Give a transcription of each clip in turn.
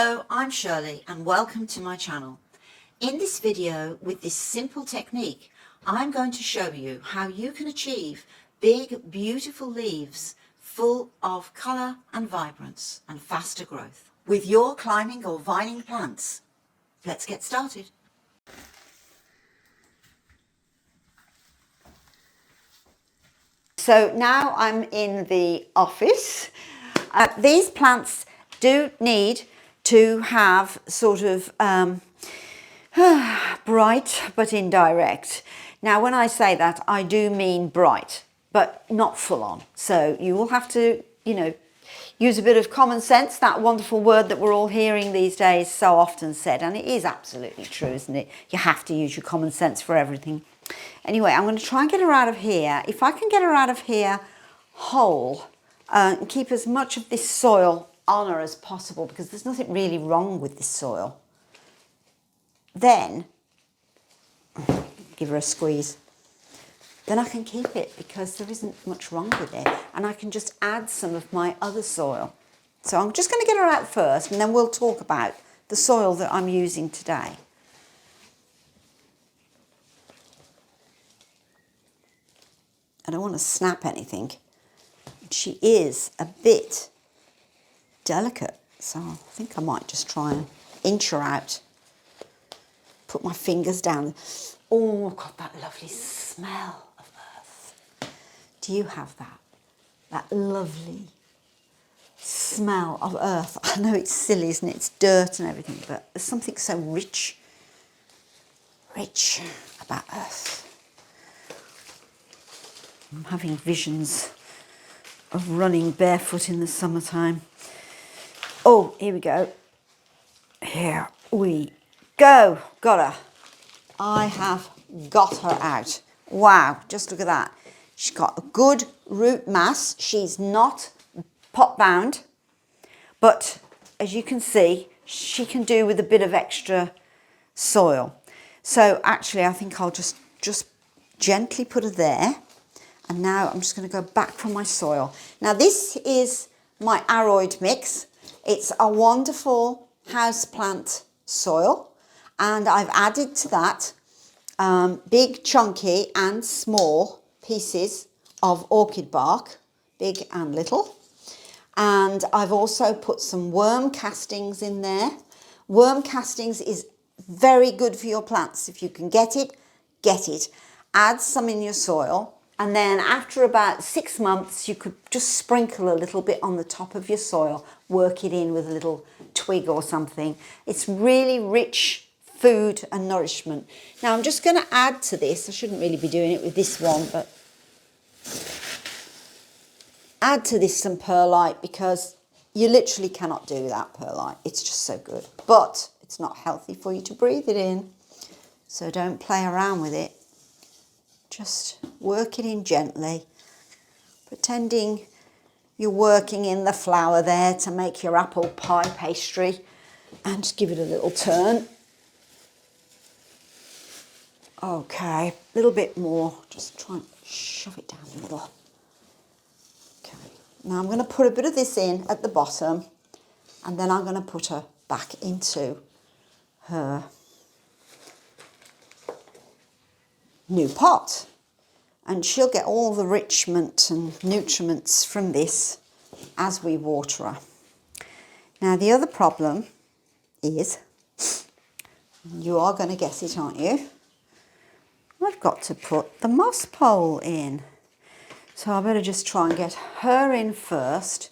Hello, I'm Shirley and welcome to my channel. In this video, with this simple technique, I'm going to show you how you can achieve big, beautiful leaves full of colour and vibrance and faster growth with your climbing or vining plants. Let's get started. So now I'm in the office. These plants do need to have sort of bright but indirect. Now when I say that, I do mean bright but not full on. So you will have to, use a bit of common sense, that wonderful word that we're all hearing these days so often said, and it is absolutely true, isn't it? You have to use your common sense for everything. Anyway, I'm going to try and get her out of here. If I can get her out of here whole and keep as much of this soil on her as possible, because there's nothing really wrong with this soil, then give her a squeeze. Then I can keep it because there isn't much wrong with it, and I can just add some of my other soil. So I'm just going to get her out first, and then we'll talk about the soil that I'm using today. I don't want to snap anything. She is a bit delicate, so I think I might just try and inch her out. Put my fingers down. Oh, I've got that lovely smell of earth. Do you have that? That lovely smell of earth. I know it's silly, isn't it? It's dirt and everything, but there's something so rich about earth. I'm having visions of running barefoot in the summertime. Oh, here we go. Here we go. Got her. I have got her out. Wow, just look at that. She's got a good root mass. She's not pot bound, but as you can see, she can do with a bit of extra soil. So actually, I think I'll just gently put her there. And now I'm just going to go back for my soil. Now this is my aroid mix. It's a wonderful houseplant soil. And I've added to that big, chunky and small pieces of orchid bark, big and little. And I've also put some worm castings in there. Worm castings is very good for your plants. If you can get it, get it. Add some in your soil. And then after about 6 months, you could just sprinkle a little bit on the top of your soil, work it in with a little twig or something. It's really rich food and nourishment. Now I'm just going to add to this. I shouldn't really be doing it with this one, but add to this some perlite, because you literally cannot do without perlite. It's just so good. But it's not healthy for you to breathe it in. So don't play around with it. Just work it in gently, pretending you're working in the flour there to make your apple pie pastry, and just give it a little turn. Okay, a little bit more, just try and shove it down a little. Okay, now I'm going to put a bit of this in at the bottom, and then I'm going to put her back into her new pot, and she'll get all the richment and nutriments from this as we water her. Now the other problem is, you are going to guess it, aren't you? I've got to put the moss pole in. So I better just try and get her in first,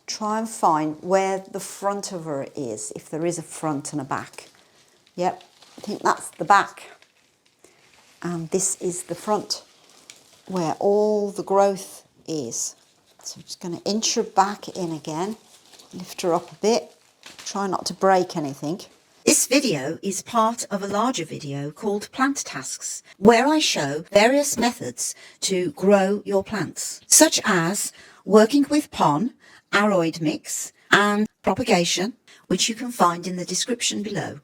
try and find where the front of her is, if there is a front and a back. Yep, I think that's the back. And this is the front, where all the growth is. So I'm just going to inch her back in again, lift her up a bit, try not to break anything. This video is part of a larger video called Plant Tasks, where I show various methods to grow your plants, such as working with PON, aroid mix, and propagation, which you can find in the description below.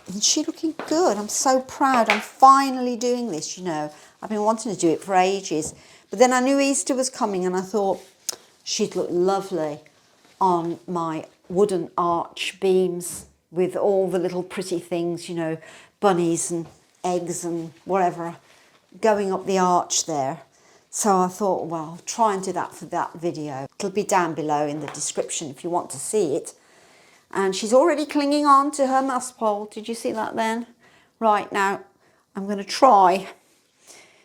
Isn't she looking good? I'm so proud. I'm finally doing this, I've been wanting to do it for ages. But then I knew Easter was coming, and I thought she'd look lovely on my wooden arch beams with all the little pretty things, you know, bunnies and eggs and whatever going up the arch there. So I thought, well, I'll try and do that for that video. It'll be down below in the description if you want to see it. And she's already clinging on to her moss pole. Did you see that then? Right, now I'm going to try.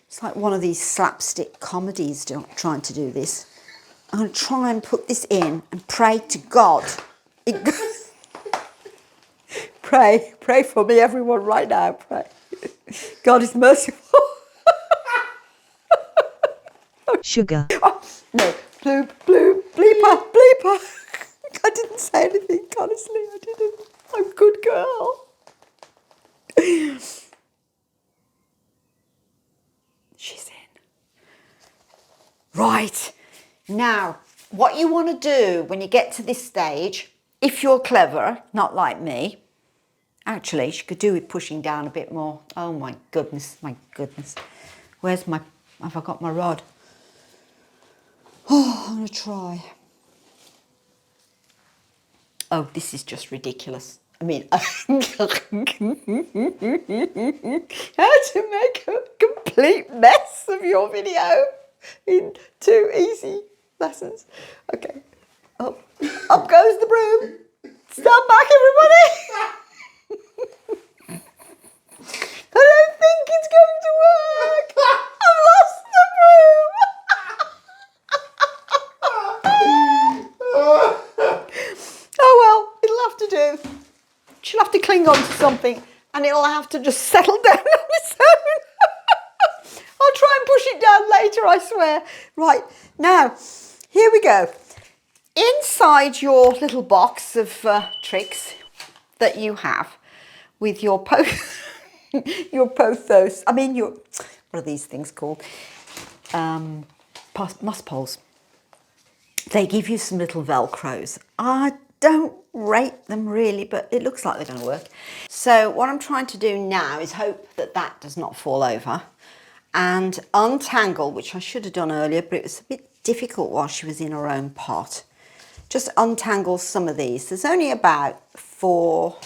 It's like one of these slapstick comedies trying to do this. I'm going to try and put this in and pray to God. Pray for me, everyone, right now. Pray. God is merciful. Sugar. Oh, no, bloop, bloop, bleeper, bleeper. I didn't say anything, honestly, I didn't. I'm a good girl. She's in. Right, now, what you want to do when you get to this stage, if you're clever, not like me, actually, she could do with pushing down a bit more. Oh my goodness, my goodness. Where's my, have I got my rod? Oh, I'm going to try. Oh, this is just ridiculous. I mean, how to make a complete mess of your video in 2 easy lessons. Okay, up goes the broom. Stand back, everybody. I don't think it's going to work. I've lost the broom. Oh well, it'll have to do. She'll have to cling on to something and it'll have to just settle down on its own. I'll try and push it down later, I swear. Right, now, here we go. Inside your little box of tricks that you have with your your pothos, I mean your, what are these things called? Moss poles. They give you some little Velcros. I don't rate them really, but it looks like they're going to work. So what I'm trying to do now is hope that that does not fall over and untangle, which I should have done earlier, but it was a bit difficult while she was in her own pot. Just untangle some of these. There's only about four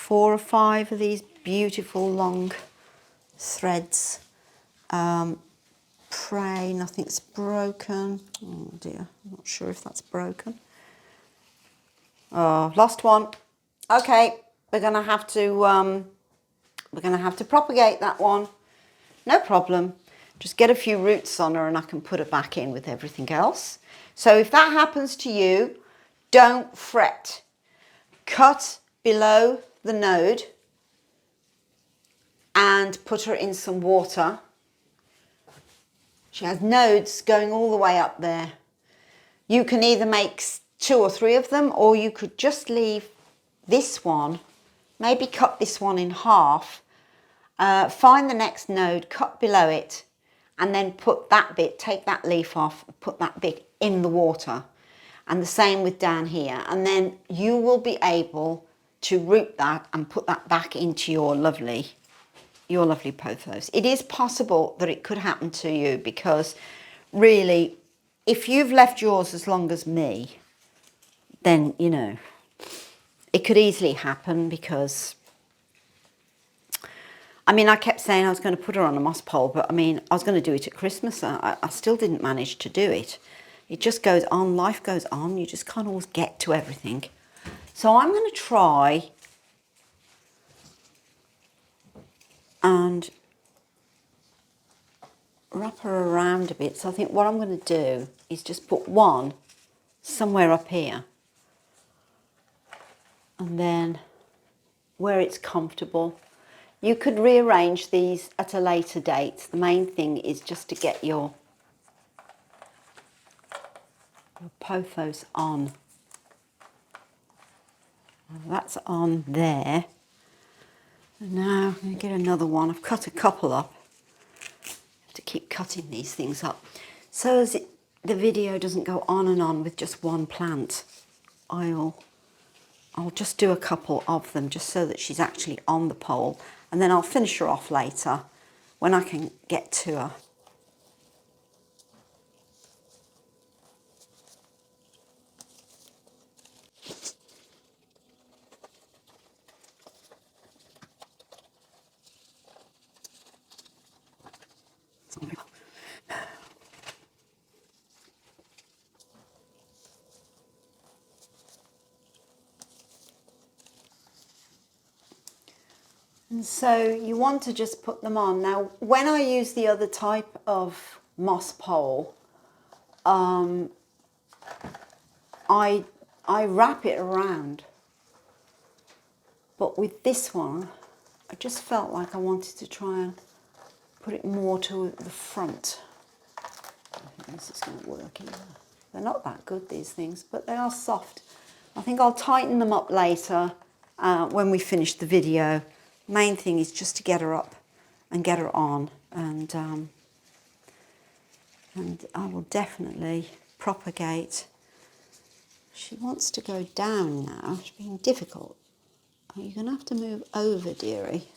or five of these beautiful long threads. Pray nothing's broken. Oh dear, I'm not sure if that's broken. Oh, lost one. Okay, we're gonna have to propagate that one. No problem. Just get a few roots on her and I can put her back in with everything else. So if that happens to you, don't fret. Cut below the node and put her in some water. She has nodes going all the way up there. You can either make 2 or 3 of them, or you could just leave this one, maybe cut this one in half, find the next node, cut below it, and then put that bit, take that leaf off, put that bit in the water. And the same with down here. And then you will be able to root that and put that back into your lovely pothos. It is possible that it could happen to you because really, if you've left yours as long as me, then, you know, it could easily happen because, I mean, I kept saying I was going to put her on a moss pole, but I mean, I was going to do it at Christmas. I still didn't manage to do it. It just goes on, life goes on. You just can't always get to everything. So I'm going to try and wrap her around a bit. So I think what I'm going to do is just put one somewhere up here. And then where it's comfortable. You could rearrange these at a later date. The main thing is just to get your pothos on. That's on there. And now I'm going to get another one. I've cut a couple up. I have to keep cutting these things up. So as the video doesn't go on and on with just one plant, I'll just do a couple of them just so that she's actually on the pole. And then I'll finish her off later when I can get to her. And so you want to just put them on. Now, when I use the other type of moss pole, I wrap it around. But with this one, I just felt like I wanted to try and put it more to the front. I think this is going to work either. They're not that good, these things, but they are soft. I think I'll tighten them up later when we finish the video. Main thing is just to get her up and get her on, and I will definitely propagate. She wants to go down now. It's being difficult. You're going to have to move over, dearie.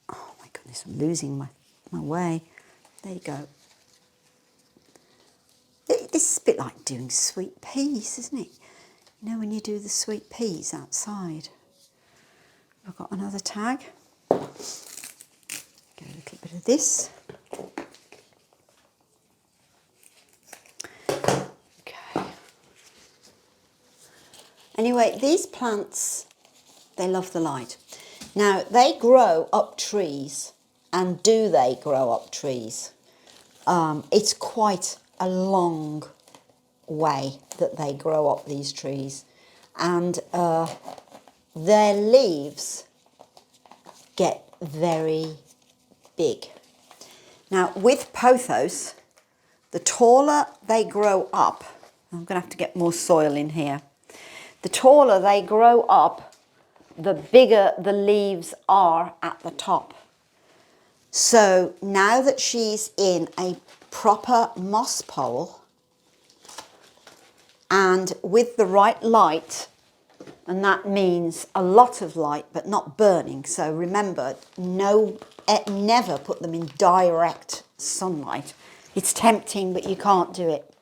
Oh my goodness, I'm losing my way. There you go. This is a bit like doing sweet peas, isn't it? You know, when you do the sweet peas outside. I've got another tag. Get a little bit of this. Okay. Anyway, these plants, they love the light. Now, they grow up trees. And do they grow up trees? It's quite a long way that they grow up, these trees. And their leaves get very big. Now, with pothos, the taller they grow up, I'm going to have to get more soil in here. The taller they grow up, the bigger the leaves are at the top. So now that she's in a proper moss pole and with the right light, and that means a lot of light but not burning. So remember, never put them in direct sunlight. It's tempting, but you can't do it.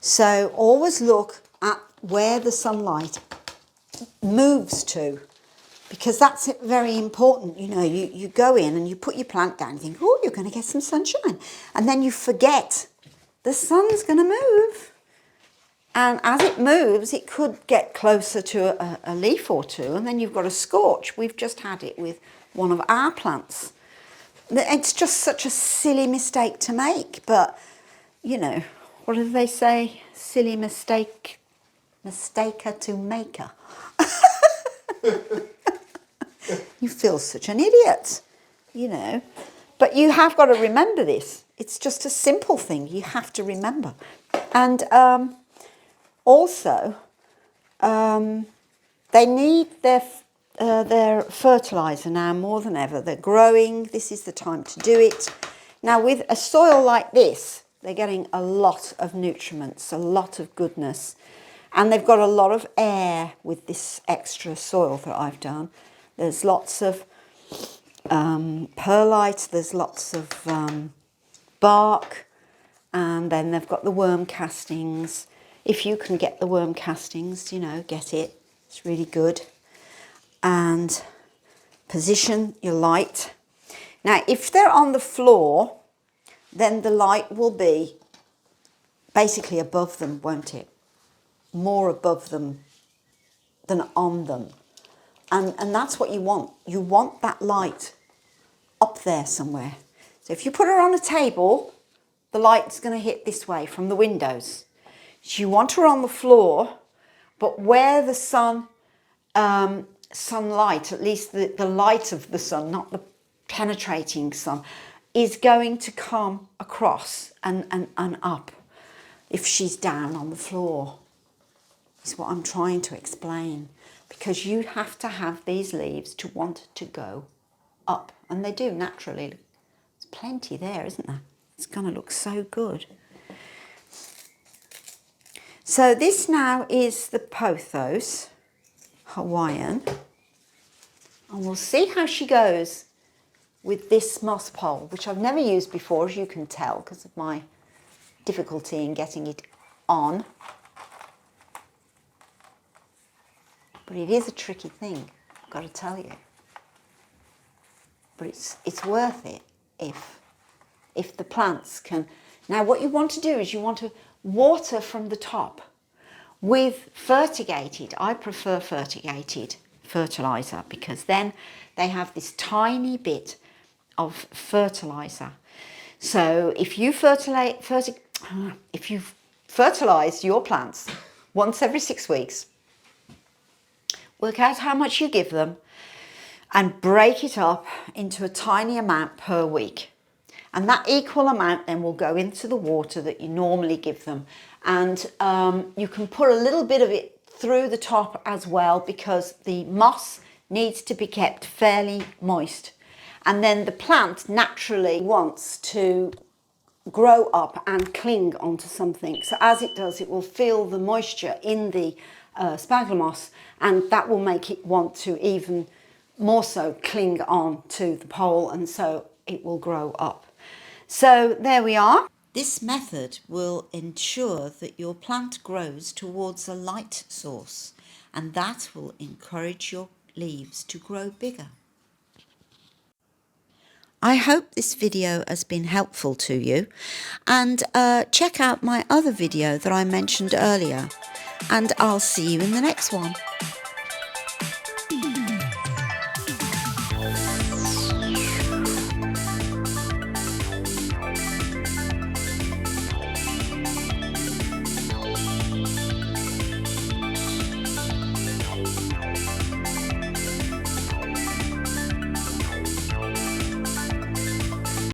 So always look at where the sunlight moves to, because that's very important. You know, you go in and you put your plant down and think, oh, you're going to get some sunshine. And then you forget the sun's going to move. And as it moves, it could get closer to a leaf or two, and then you've got a scorch. We've just had it with one of our plants. It's just such a silly mistake to make, but, you know, what do they say? Silly mistake, mistaker to maker. You feel such an idiot, you know. But you have got to remember this. It's just a simple thing you have to remember. And also, they need their fertilizer now more than ever. They're growing. This is the time to do it. Now, with a soil like this, they're getting a lot of nutriments, a lot of goodness. And they've got a lot of air with this extra soil that I've done. There's lots of perlite, there's lots of bark, and then they've got the worm castings. If you can get the worm castings, you know, get it. It's really good. And position your light. Now, if they're on the floor, then the light will be basically above them, won't it? More above them than on them. And that's what you want. You want that light up there somewhere. So if you put her on a table, the light's going to hit this way from the windows. So you want her on the floor, but where the sunlight, at least the light of the sun, not the penetrating sun, is going to come across and up if she's down on the floor, is what I'm trying to explain. Because you have to have these leaves to want to go up. And they do naturally. There's plenty there, isn't there? It's going to look so good. So this now is the Pothos Hawaiian. And we'll see how she goes with this moss pole, which I've never used before, as you can tell, because of my difficulty in getting it on. But it is a tricky thing, I've got to tell you. But it's worth it if the plants can. Now what you want to do is you want to water from the top with fertigated. I prefer fertigated fertilizer, because then they have this tiny bit of fertilizer. So if you fertilize your plants once every 6 weeks, work out how much you give them and break it up into a tiny amount per week. And that equal amount then will go into the water that you normally give them. And you can put a little bit of it through the top as well, because the moss needs to be kept fairly moist. And then the plant naturally wants to grow up and cling onto something. So as it does, it will feel the moisture in the sphagnum moss, and that will make it want to even more so cling on to the pole, and so it will grow up. So there we are. This method will ensure that your plant grows towards a light source, and that will encourage your leaves to grow bigger. I hope this video has been helpful to you, and check out my other video that I mentioned earlier, and I'll see you in the next one.